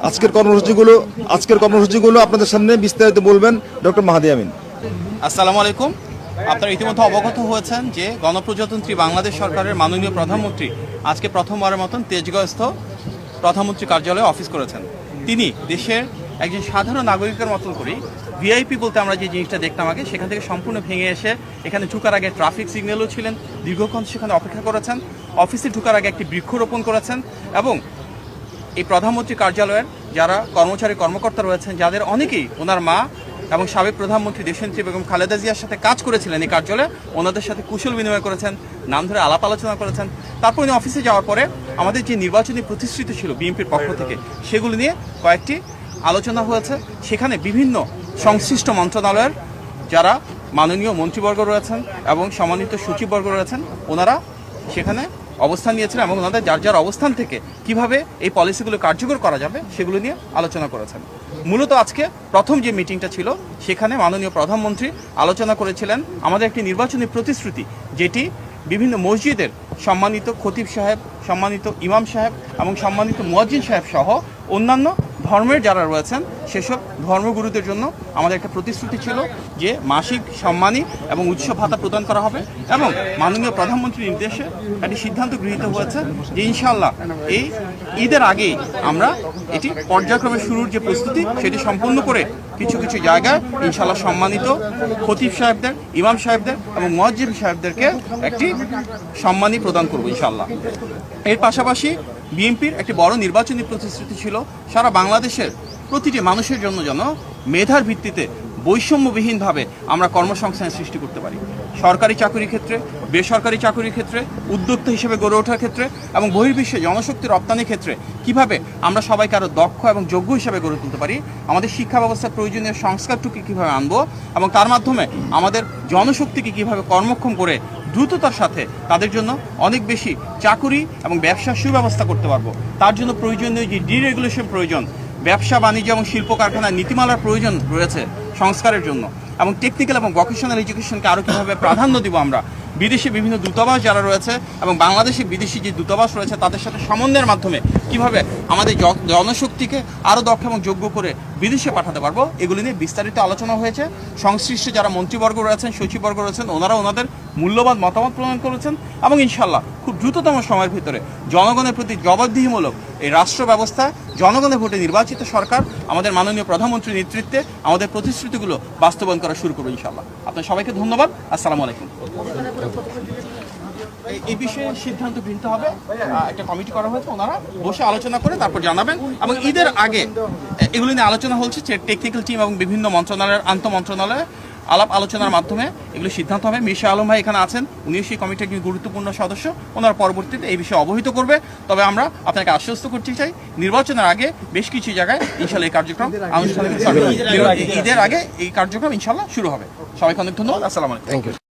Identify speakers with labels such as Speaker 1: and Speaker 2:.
Speaker 1: আজকের কর্মসূচিগুলো আপনাদের সামনে বিস্তারিত বলবেন ডক্টর মাহাদি আমিন।
Speaker 2: আসসালামু আলাইকুম। আপনারা ইতিমধ্যে অবগত হয়েছেন যে গণপ্রজাতন্ত্রী বাংলাদেশ সরকারের মাননীয় প্রধানমন্ত্রী আজকে প্রথমবারের মতন তেজগাঁওস্থ প্রধানমন্ত্রী কার্যালয়ে অফিস করেছেন। তিনি দেশের একজন সাধারণ নাগরিকের মতন করেই ভিআইপি বলতে আমরা যে জিনিসটা দেখতাম আগে, সেখান থেকে সম্পূর্ণ ভেঙে এসে এখানে ঢুকার আগে ট্রাফিক সিগন্যালও ছিলেন, দীর্ঘক্ষণ সেখানে অপেক্ষা করেছেন, অফিসে ঢুকার আগে একটি বৃক্ষরোপণ করেছেন এবং এই প্রধানমন্ত্রী কার্যালয়ের যারা কর্মকর্তা রয়েছেন, যাদের অনেকেই ওনার মা এবং সাবেক প্রধানমন্ত্রী দেশনেত্রী বেগম খালেদা জিয়ার সাথে কাজ করেছিলেন এই কার্যালয়ে, ওনাদের সাথে কুশল বিনিময় করেছেন, নাম ধরে আলাপ আলোচনা করেছেন। তারপর উনি অফিসে যাওয়ার পরে আমাদের যে নির্বাচনী প্রতিশ্রুতি ছিল বিএনপির পক্ষ থেকে, সেগুলি নিয়ে কয়েকটি আলোচনা হয়েছে। সেখানে বিভিন্ন সংশ্লিষ্ট মন্ত্রণালয়ের যারা মাননীয় মন্ত্রীবর্গ রয়েছেন এবং সম্মানিত সচিববর্গ রয়েছেন, ওনারা সেখানে অবস্থান নিয়েছেন এবং ওনাদের যার যার অবস্থান থেকে কিভাবে এই পলিসিগুলো কার্যকর করা যাবে সেগুলো নিয়ে আলোচনা করেছেন। মূলত আজকে প্রথম যে মিটিংটা ছিল, সেখানে মাননীয় প্রধানমন্ত্রী আলোচনা করেছিলেন আমাদের একটি নির্বাচনী প্রতিশ্রুতি, যেটি বিভিন্ন মসজিদের সম্মানিত খতিব সাহেব, সম্মানিত ইমাম সাহেব এবং সম্মানিত মুয়াজ্জিন সাহেব সহ অন্যান্য ধর্মের যারা রয়েছেন সেসব ধর্মগুরুদের জন্য আমাদের একটা প্রতিশ্রুতি ছিল যে মাসিক সম্মানী এবং উৎসব ভাতা প্রদান করা হবে। এবং মাননীয় প্রধানমন্ত্রীর নির্দেশে একটি সিদ্ধান্ত গৃহীত হয়েছে যে ইনশাআল্লাহ এই ঈদের আগেই আমরা এটি পর্যায়ক্রমে শুরুর যে প্রস্তুতি সেটি সম্পূর্ণ করে কিছু কিছু জায়গায় ইনশাআল্লাহ সম্মানিত খতিব সাহেবদের, ইমাম সাহেবদের এবং মুয়াজ্জিন সাহেবদেরকে একটি সম্মানী প্রদান করব ইনশাআল্লাহ। এর পাশাপাশি বিএনপির একটি বড় নির্বাচনী প্রতিশ্রুতি ছিল সারা বাংলাদেশের প্রতিটি মানুষের জন্য যেন মেধার ভিত্তিতে বৈষম্যবিহীনভাবে আমরা কর্মসংস্থান সৃষ্টি করতে পারি। সরকারি চাকরির ক্ষেত্রে, বেসরকারি চাকরির ক্ষেত্রে, উদ্যোক্তা হিসেবে গড়ে ওঠার ক্ষেত্রে এবং বহির্বিশ্বে জনশক্তি রপ্তানির ক্ষেত্রে কিভাবে আমরা সবাইকে আরও দক্ষ এবং যোগ্য হিসেবে গড়ে তুলতে পারি, আমাদের শিক্ষা ব্যবস্থার প্রয়োজনীয় সংস্কারটুকু কীভাবে আনবো এবং তার মাধ্যমে আমাদের জনশক্তিকে কীভাবে কর্মক্ষম করে দ্রুততার সাথে তাদের জন্য অনেক বেশি চাকুরি এবং ব্যবসার সুব্যবস্থা করতে পারবো। তার জন্য প্রয়োজনীয় যে ডিরেগুলেশন প্রয়োজন, ব্যবসা বাণিজ্য এবং শিল্প কারখানার নীতিমালার প্রয়োজন রয়েছে সংস্কারের জন্য, এবং টেকনিক্যাল এবং ভোকেশনাল এডুকেশনকে আরও কীভাবে প্রাধান্য দিব আমরা, বিদেশে বিভিন্ন দূতাবাস যারা রয়েছে এবং বাংলাদেশে বিদেশি যে দূতাবাস রয়েছে তাদের সাথে সমন্বয়ের মাধ্যমে কিভাবে আমাদের জনশক্তিকে আরও দক্ষ এবং যোগ্য করে বিদেশে পাঠাতে পারবো, এগুলি নিয়ে বিস্তারিত আলোচনা হয়েছে। সংশ্লিষ্ট যারা মন্ত্রীবর্গ রয়েছেন, সচিববর্গ রয়েছেন, ওনারা ওনাদের মূল্যবান মতামত প্রদান করেছেন এবং ইনশাল্লাহ খুব দ্রুততম সময়ের ভিতরে জনগণের প্রতি জবাবদিহিমূলক এই রাষ্ট্র ব্যবস্থা, জনগণের ভোটে নির্বাচিত সরকার আমাদের মাননীয় প্রধানমন্ত্রীর নেতৃত্বে আমাদের প্রতিশ্রুতিগুলো বাস্তবায়ন করা শুরু করবো ইনশাল্লাহ। আপনার সবাইকে ধন্যবাদ। আসসালামু আলাইকুম। এই বিষয়ে সিদ্ধান্ত গৃহীত হবে, একটা কমিটি করা হয়েছে, ওনারা বসে আলোচনা করে তারপর জানাবেন এবং ঈদের আগে এগুলি নিয়ে আলোচনা হচ্ছে টেকনিক্যাল টিম এবং বিভিন্ন মন্ত্রণালয়ের আন্তঃমন্ত্রণালয়ে আলাপ আলোচনার মাধ্যমে এগুলো সিদ্ধান্ত হবে। মির্শা আলম ভাই এখানে আছেন, উনিও সেই কমিটির একজন গুরুত্বপূর্ণ সদস্য, ওনারা পরবর্তীতে এই বিষয়ে অবহিত করবে। তবে আমরা আপনাকে আশ্বস্ত করতে চাই, নির্বাচনের আগে বেশ কিছু জায়গায় ইনশাল্লাহ এই কার্যক্রম আনুষ্ঠানিক ঈদের আগে এই কার্যক্রম ইনশাল্লাহ শুরু হবে। সবাইকে অনেক ধন্যবাদ। আসসালামু আলাইকুম।